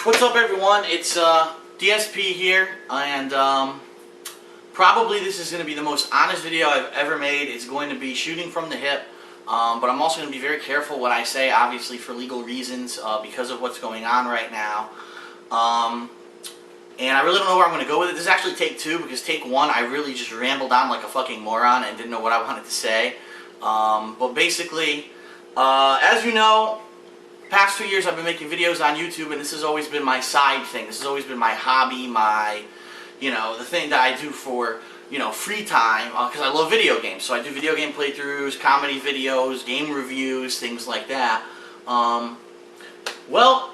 What's up, everyone? It's DSP here, and probably this is going to be the most honest video I've ever made. It's going to be shooting from the hip, but I'm also going to be very careful what I say, obviously for legal reasons, because of what's going on right now. And I really don't know where I'm going to go with it. This is actually take two, because take one I really just rambled on like a fucking moron and didn't know what I wanted to say. But basically, as you know, past 2 years I've been making videos on YouTube, and this has always been my side thing. This has always been my hobby, my, the thing that I do for, free time, because I love video games. So I do video game playthroughs, comedy videos, game reviews, things like that. Well,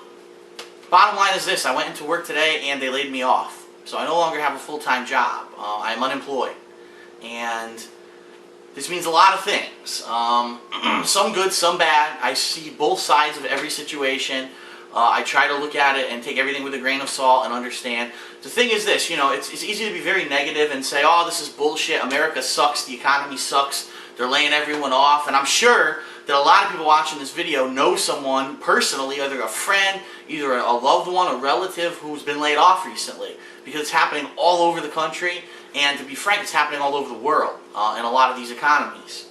bottom line is this: I went into work today and they laid me off. So I no longer have a full-time job. I'm unemployed. And this means a lot of things. Some good, some bad. I see both sides of every situation. I try to look at it and take everything with a grain of salt and understand. The thing is this, it's easy to be very negative and say, oh, this is bullshit, America sucks, the economy sucks, they're laying everyone off. And I'm sure that a lot of people watching this video know someone personally, either a friend, either a loved one, a relative who's been laid off recently. Because it's happening all over the country, and to be frank, it's happening all over the world in a lot of these economies.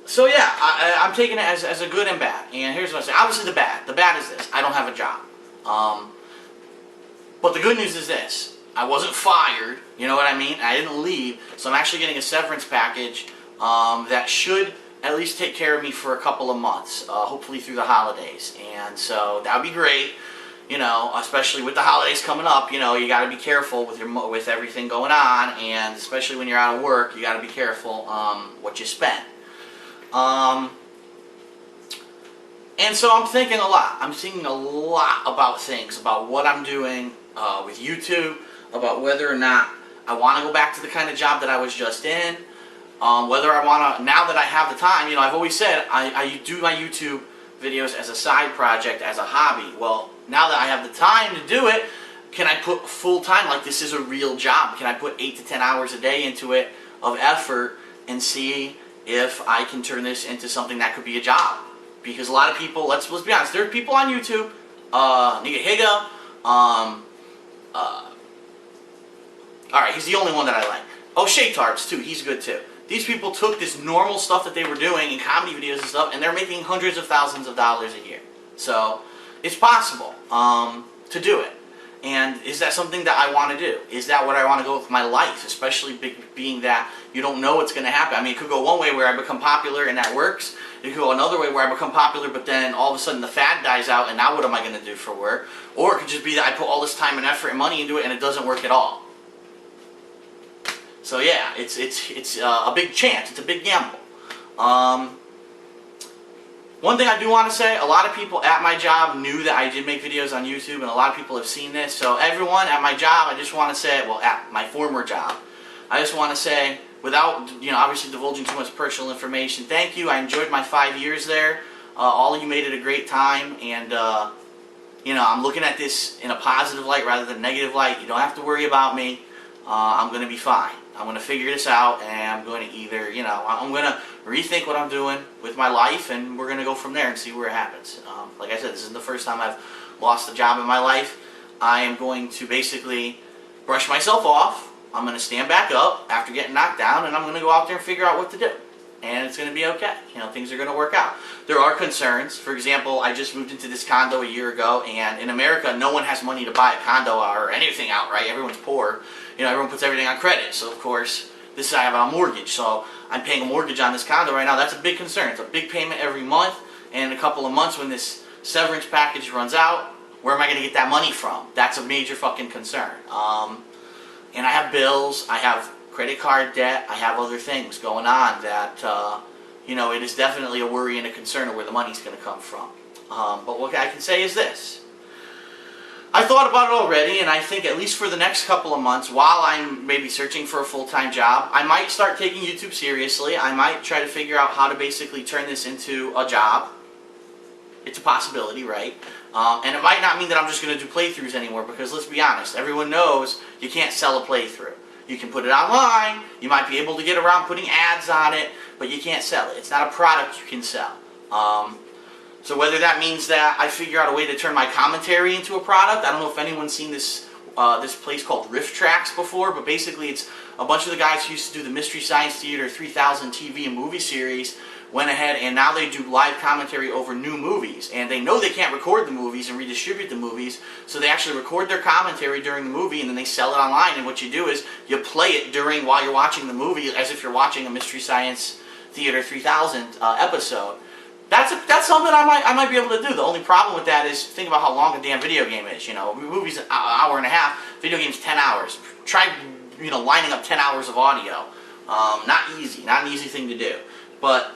So yeah, I'm taking it as a good and bad. And here's what I say. Obviously the bad. The bad is this: I don't have a job. But the good news is this: I wasn't fired. You know what I mean? I didn't leave. So I'm actually getting a severance package that should at least take care of me for a couple of months, hopefully through the holidays. And so that would be great. Especially with the holidays coming up, you got to be careful with everything going on, and especially when you're out of work, you got to be careful what you spend. And so I'm thinking a lot. I'm thinking a lot about things, about what I'm doing with YouTube, about whether or not I want to go back to the kind of job that I was just in, whether I want to, now that I have the time. I've always said I do my YouTube videos as a side project, as a hobby. Well, now that I have the time to do it, can I put full time, like this is a real job? Can I put 8 to 10 hours a day into it of effort and see if I can turn this into something that could be a job? Because a lot of people, let's be honest, there are people on YouTube, Nigga Higa, alright, he's the only one that I like. Oh, Shaytards too, he's good too. These people took this normal stuff that they were doing in comedy videos and stuff, and they're making hundreds of thousands of dollars a year. So, it's possible to do it. And is that something that I want to do? Is that what I want to go with my life? Especially being that you don't know what's going to happen. I mean, it could go one way where I become popular and that works. It could go another way where I become popular, but then all of a sudden the fad dies out, and now what am I going to do for work? Or it could just be that I put all this time and effort and money into it and it doesn't work at all. So yeah, it's a big chance. It's a big gamble. One thing I do want to say, a lot of people at my job knew that I did make videos on YouTube, and a lot of people have seen this. So everyone at my job, I just want to say, well, at my former job, I just want to say, without, obviously divulging too much personal information, thank you. I enjoyed my 5 years there. All of you made it a great time, and, I'm looking at this in a positive light rather than a negative light. You don't have to worry about me. I'm going to be fine. I'm going to figure this out, and I'm going to either, I'm going to rethink what I'm doing with my life, and we're going to go from there and see where it happens. Like I said, this isn't the first time I've lost a job in my life. I am going to basically brush myself off. I'm going to stand back up after getting knocked down, and I'm going to go out there and figure out what to do. And it's going to be okay. Things are going to work out. There are concerns. For example, I just moved into this condo a year ago, and in America, no one has money to buy a condo or anything outright. Everyone's poor. Everyone puts everything on credit. So, of course, I have a mortgage. So, I'm paying a mortgage on this condo right now. That's a big concern. It's a big payment every month. And in a couple of months, when this severance package runs out, where am I going to get that money from? That's a major fucking concern. And I have bills. I have credit card debt. I have other things going on that, it is definitely a worry and a concern of where the money's going to come from. But what I can say is this. I thought about it already, and I think at least for the next couple of months, while I'm maybe searching for a full-time job, I might start taking YouTube seriously. I might try to figure out how to basically turn this into a job. It's a possibility, right? And it might not mean that I'm just going to do playthroughs anymore, because let's be honest, everyone knows you can't sell a playthrough. You can put it online, you might be able to get around putting ads on it, but you can't sell it. It's not a product you can sell. So whether that means that I figure out a way to turn my commentary into a product, I don't know if anyone's seen this this place called Riff Tracks before, but basically it's a bunch of the guys who used to do the Mystery Science Theater 3000 TV and movie series went ahead and now they do live commentary over new movies. And they know they can't record the movies and redistribute the movies, so they actually record their commentary during the movie and then they sell it online. And what you do is you play it while you're watching the movie as if you're watching a Mystery Science Theater 3000 episode. That's something I might be able to do. The only problem with that is think about how long a damn video game is. You know, movies an hour and a half, video games 10 hours. Try lining up 10 hours of audio. Not easy, not an easy thing to do. But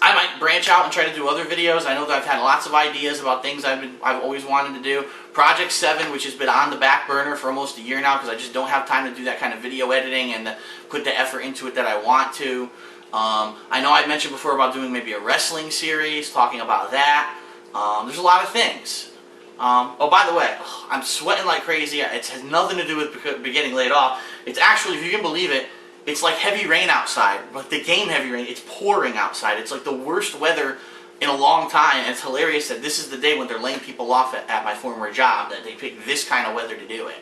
I might branch out and try to do other videos. I know that I've had lots of ideas about things I've always wanted to do. Project 7, which has been on the back burner for almost a year now because I just don't have time to do that kind of video editing and put the effort into it that I want to. I know I mentioned before about doing maybe a wrestling series, talking about that. There's a lot of things. Oh, by the way, I'm sweating like crazy. It has nothing to do with getting laid off. It's actually, if you can believe it, it's like heavy rain outside. Like the game Heavy Rain, it's pouring outside. It's like the worst weather in a long time. And it's hilarious that this is the day when they're laying people off at my former job, that they pick this kind of weather to do it.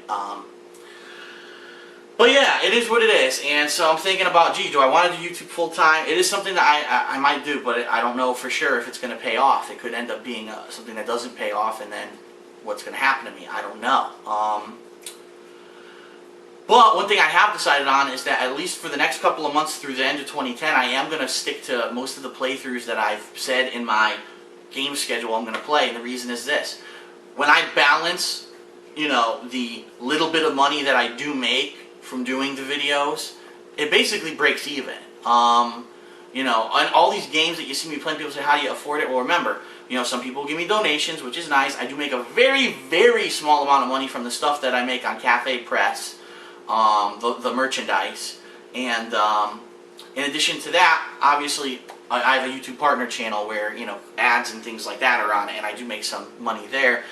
But yeah, it is what it is, and so I'm thinking about, gee, do I want to do YouTube full-time? It is something that I might do, but I don't know for sure if it's going to pay off. It could end up being something that doesn't pay off, and then what's going to happen to me? I don't know. But one thing I have decided on is that at least for the next couple of months through the end of 2010, I am going to stick to most of the playthroughs that I've said in my game schedule I'm going to play, and the reason is this. When I balance, the little bit of money that I do make from doing the videos, it basically breaks even. And all these games that you see me playing, people say, how do you afford it? Well, remember, some people give me donations, which is nice. I do make a very, very small amount of money from the stuff that I make on Cafe Press, the merchandise. And in addition to that, obviously, I have a YouTube partner channel where, ads and things like that are on it, and I do make some money there.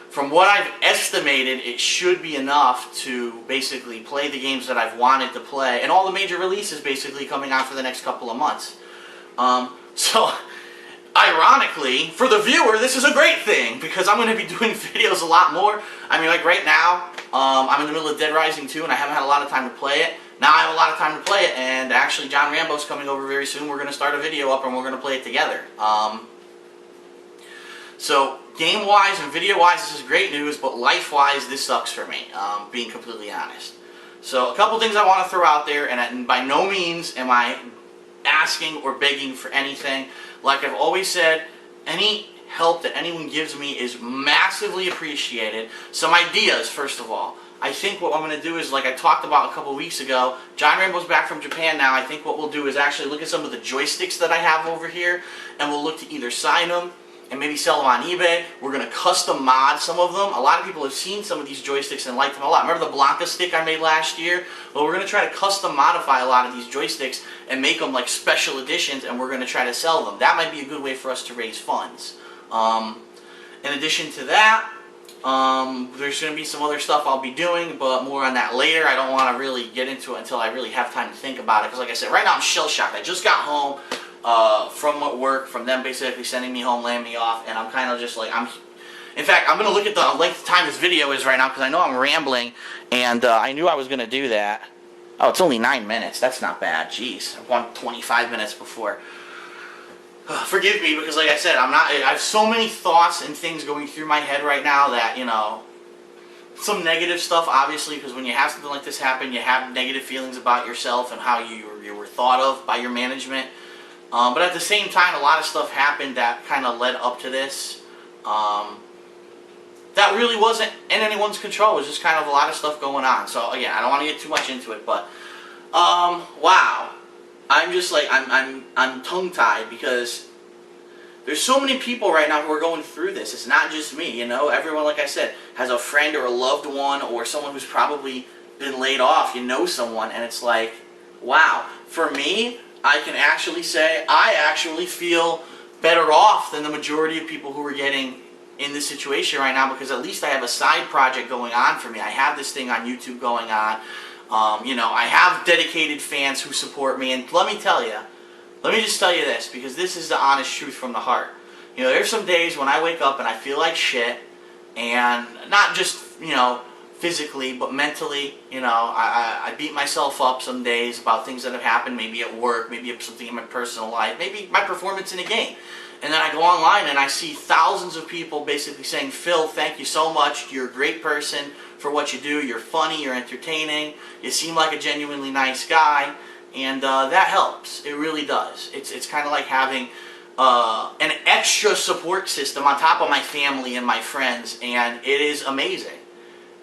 From what I've estimated, it should be enough to basically play the games that I've wanted to play, and all the major releases basically coming out for the next couple of months. So, ironically, for the viewer, this is a great thing, because I'm going to be doing videos a lot more. I mean, like right now, I'm in the middle of Dead Rising 2, and I haven't had a lot of time to play it. Now I have a lot of time to play it, and actually John Rambo's coming over very soon. We're going to start a video up, and we're going to play it together. So, game-wise and video-wise, this is great news, but life-wise, this sucks for me, being completely honest. So, a couple things I want to throw out there, and by no means am I asking or begging for anything. Like I've always said, any help that anyone gives me is massively appreciated. Some ideas, first of all. I think what I'm going to do is, like I talked about a couple weeks ago, John Rambo's back from Japan now. I think what we'll do is actually look at some of the joysticks that I have over here, and we'll look to either sign them and maybe sell them on eBay. We're going to custom mod some of them. A lot of people have seen some of these joysticks and liked them a lot. Remember the Blanca stick I made last year? Well, we're going to try to custom modify a lot of these joysticks and make them like special editions, and we're going to try to sell them. That might be a good way for us to raise funds. In addition to that, there's going to be some other stuff I'll be doing, but more on that later. I don't want to really get into it until I really have time to think about it, because like I said, right now I'm shell-shocked. I just got home from work, from them basically sending me home, laying me off, and I'm kind of just like, in fact, I'm going to look at the length of time this video is right now, because I know I'm rambling, and I knew I was going to do that. Oh, it's only 9 minutes. That's not bad. Jeez, I've gone 25 minutes before. Forgive me, because like I said, I have so many thoughts and things going through my head right now that, some negative stuff, obviously, because when you have something like this happen, you have negative feelings about yourself and how you were thought of by your management. But at the same time, a lot of stuff happened that kind of led up to this. That really wasn't in anyone's control. It was just kind of a lot of stuff going on. So again, I don't want to get too much into it, but wow. I'm just like, I'm tongue-tied, because there's so many people right now who are going through this. It's not just me, Everyone, like I said, has a friend or a loved one or someone who's probably been laid off. Someone, and it's like, wow. For me, I can actually say I actually feel better off than the majority of people who are getting in this situation right now, because at least I have a side project going on for me. I have this thing on YouTube going on. I have dedicated fans who support me, and let me just tell you this, because this is the honest truth from the heart. You know, there's some days when I wake up and I feel like shit, and not just, you know, physically, but mentally. You know, I beat myself up some days about things that have happened, maybe at work, maybe something in my personal life, maybe my performance in a game. And then I go online and I see thousands of people basically saying, Phil, thank you so much. You're a great person for what you do. You're funny. You're entertaining. You seem like a genuinely nice guy. And that helps. It really does. It's kind of like having an extra support system on top of my family and my friends. And it is amazing.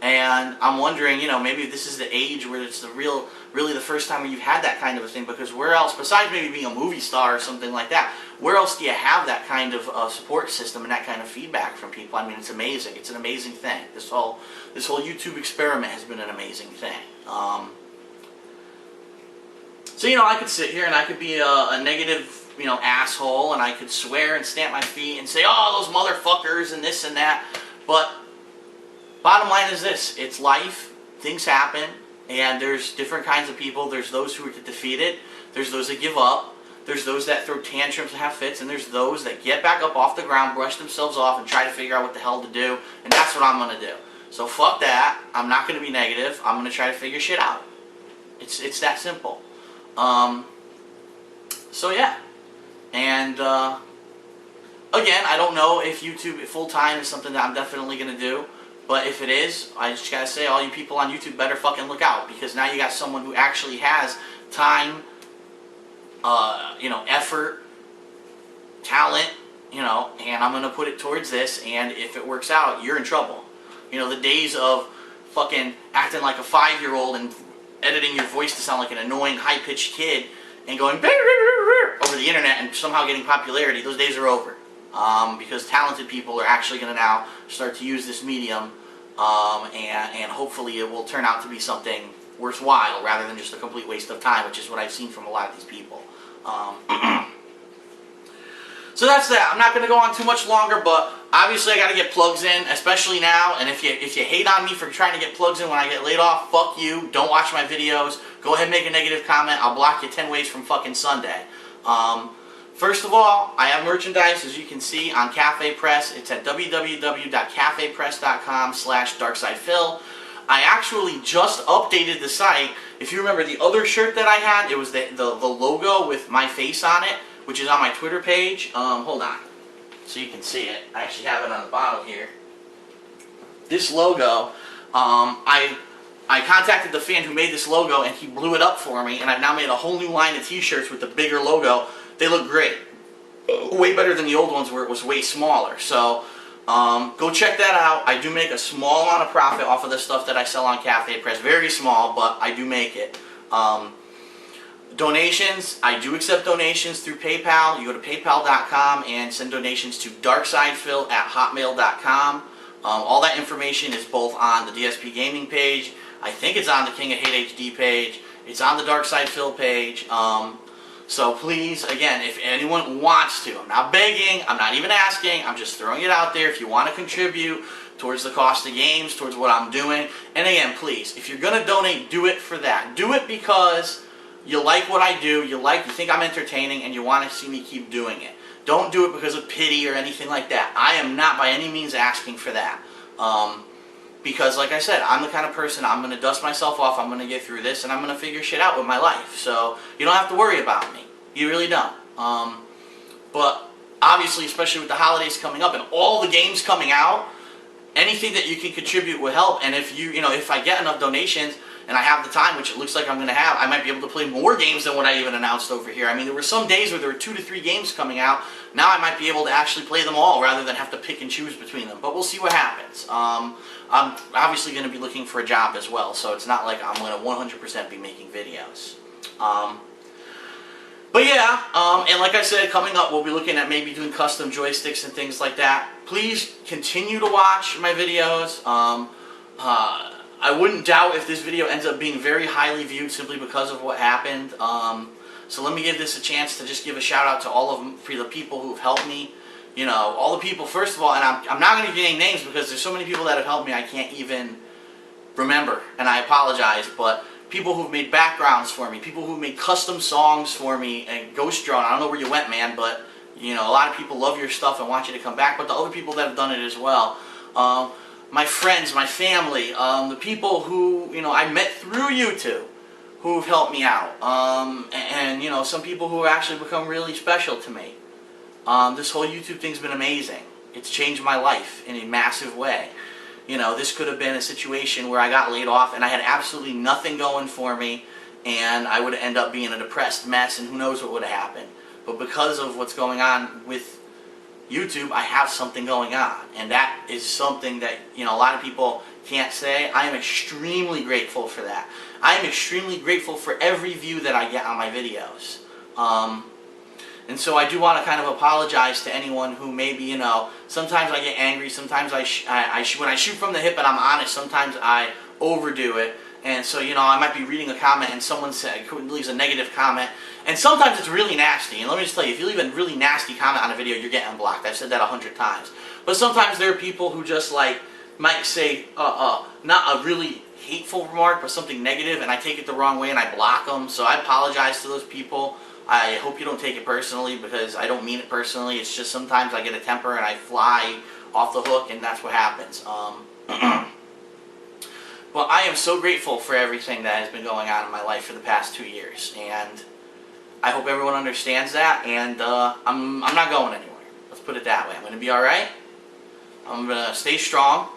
And I'm wondering, you know, maybe this is the age where it's really the first time where you've had that kind of a thing, because where else, besides maybe being a movie star or something like that, where else do you have that kind of support system and that kind of feedback from people? I mean, it's amazing. It's an amazing thing. This whole YouTube experiment has been an amazing thing. So, you know, I could sit here and I could be a negative, you know, asshole, and I could swear and stamp my feet and say, oh, those motherfuckers and this and that, but bottom line is this: it's life, things happen, and there's different kinds of people. There's those who get defeated, there's those that give up, there's those that throw tantrums and have fits, and there's those that get back up off the ground, brush themselves off, and try to figure out what the hell to do, and that's what I'm going to do. So fuck that, I'm not going to be negative, I'm going to try to figure shit out. It's that simple. So yeah, and again, I don't know if YouTube full-time is something that I'm definitely going to do. But if it is, I just gotta say, all you people on YouTube better fucking look out, because now you got someone who actually has time, you know, effort, talent, you know, and I'm gonna put it towards this, and if it works out, you're in trouble. You know, the days of fucking acting like a 5-year-old and editing your voice to sound like an annoying, high-pitched kid and going over the internet and somehow getting popularity, those days are over. Because talented people are actually going to now start to use this medium, and hopefully it will turn out to be something worthwhile rather than just a complete waste of time, which is what I've seen from a lot of these people. So that's that. I'm not going to go on too much longer, but obviously I got to get plugs in, especially now. And if you hate on me for trying to get plugs in when I get laid off, fuck you. Don't watch my videos. Go ahead and make a negative comment. I'll block you 10 ways from fucking Sunday. First of all, I have merchandise, as you can see, on Cafe Press. It's at www.cafepress.com/darksidephil. I actually just updated the site. If you remember the other shirt that I had, it was the logo with my face on it, which is on my Twitter page. Hold on, so you can see it. I actually have it on the bottom here. This logo, I contacted the fan who made this logo, and he blew it up for me, and I've now made a whole new line of t-shirts with the bigger logo. They look great. Way better than the old ones where it was way smaller. So go check that out. I do make a small amount of profit off of the stuff that I sell on Cafe Press. Very small, but I do make it. Donations, I do accept donations through PayPal. You go to paypal.com and send donations to darksidephil@hotmail.com. All that information is both on the DSP Gaming page. I think it's on the King of Hate HD page. It's on the Dark Side Phil page. So please, again, if anyone wants to, I'm not begging, I'm not even asking, I'm just throwing it out there. If you want to contribute towards the cost of games, towards what I'm doing, and again, please, if you're going to donate, do it for that. Do it because you like what I do, you think I'm entertaining, and you want to see me keep doing it. Don't do it because of pity or anything like that. I am not by any means asking for that. Because, like I said, I'm the kind of person, I'm going to dust myself off, I'm going to get through this, and I'm going to figure shit out with my life. So, you don't have to worry about me. You really don't. But, obviously, especially with the holidays coming up and all the games coming out, anything that you can contribute will help. And if if I get enough donations and I have the time, which it looks like I'm going to have, I might be able to play more games than what I even announced over here. I mean, there were some days where there were 2 to 3 games coming out. Now I might be able to actually play them all rather than have to pick and choose between them. But we'll see what happens. I'm obviously going to be looking for a job as well, so it's not like I'm going to 100% be making videos. But yeah, and like I said, coming up we'll be looking at maybe doing custom joysticks and things like that. Please continue to watch my videos. I wouldn't doubt if this video ends up being very highly viewed simply because of what happened. So let me give this a chance to just give a shout out to all of them, for the people who've helped me. You know, all the people, first of all, and I'm not going to name names because there's so many people that have helped me I can't even remember, and I apologize, but people who've made backgrounds for me, people who've made custom songs for me, and Ghost Drone, I don't know where you went, man, but You know, a lot of people love your stuff and want you to come back, but the other people that have done it as well. My friends, my family, the people who, you know, I met through YouTube who've helped me out. And, you know, some people who have actually become really special to me. This whole YouTube thing's been amazing. It's changed my life in a massive way. You know, this could have been a situation where I got laid off and I had absolutely nothing going for me, and I would end up being a depressed mess, and who knows what would have happened. But because of what's going on with YouTube, I have something going on, and that is something that, you know, a lot of people can't say. I am extremely grateful for that. I am extremely grateful for every view that I get on my videos. And so I do want to kind of apologize to anyone who maybe, you know, sometimes I get angry, sometimes when I shoot from the hip and I'm honest, sometimes I overdo it. And so, you know, I might be reading a comment and someone leaves a negative comment, and sometimes it's really nasty. And let me just tell you, if you leave a really nasty comment on a video, you're getting blocked. I've said that 100 times. But sometimes there are people who just like might say not a really hateful remark, but something negative, and I take it the wrong way and I block them. So I apologize to those people. I hope you don't take it personally, because I don't mean it personally. It's just sometimes I get a temper and I fly off the hook, and that's what happens. But I am so grateful for everything that has been going on in my life for the past 2 years, and I hope everyone understands that. And I'm not going anywhere. Let's put it that way. I'm going to be all right. I'm going to stay strong.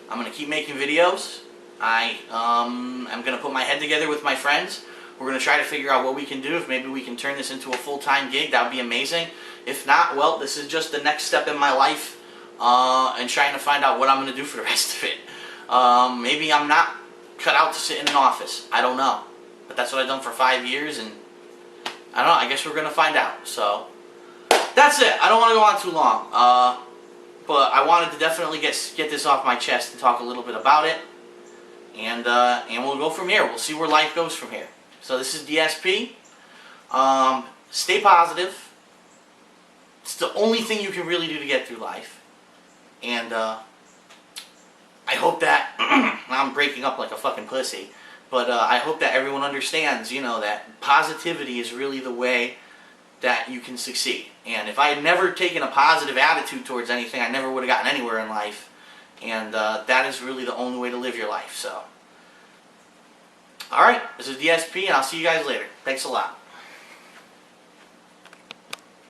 I'm going to keep making videos. I'm going to put my head together with my friends. We're going to try to figure out what we can do. If maybe we can turn this into a full-time gig, that would be amazing. If not, well, this is just the next step in my life, and trying to find out what I'm going to do for the rest of it. Maybe I'm not cut out to sit in an office. I don't know. But that's what I've done for 5 years, and I don't know. I guess we're going to find out. So, that's it. I don't want to go on too long. But I wanted to definitely get this off my chest and talk a little bit about it. And we'll go from here. We'll see where life goes from here. So this is DSP. Stay positive. It's the only thing you can really do to get through life. And I hope that, I'm breaking up like a fucking pussy, but I hope that everyone understands, you know, that positivity is really the way that you can succeed. And if I had never taken a positive attitude towards anything, I never would have gotten anywhere in life. And that is really the only way to live your life. So, alright, this is DSP, and I'll see you guys later. Thanks a lot.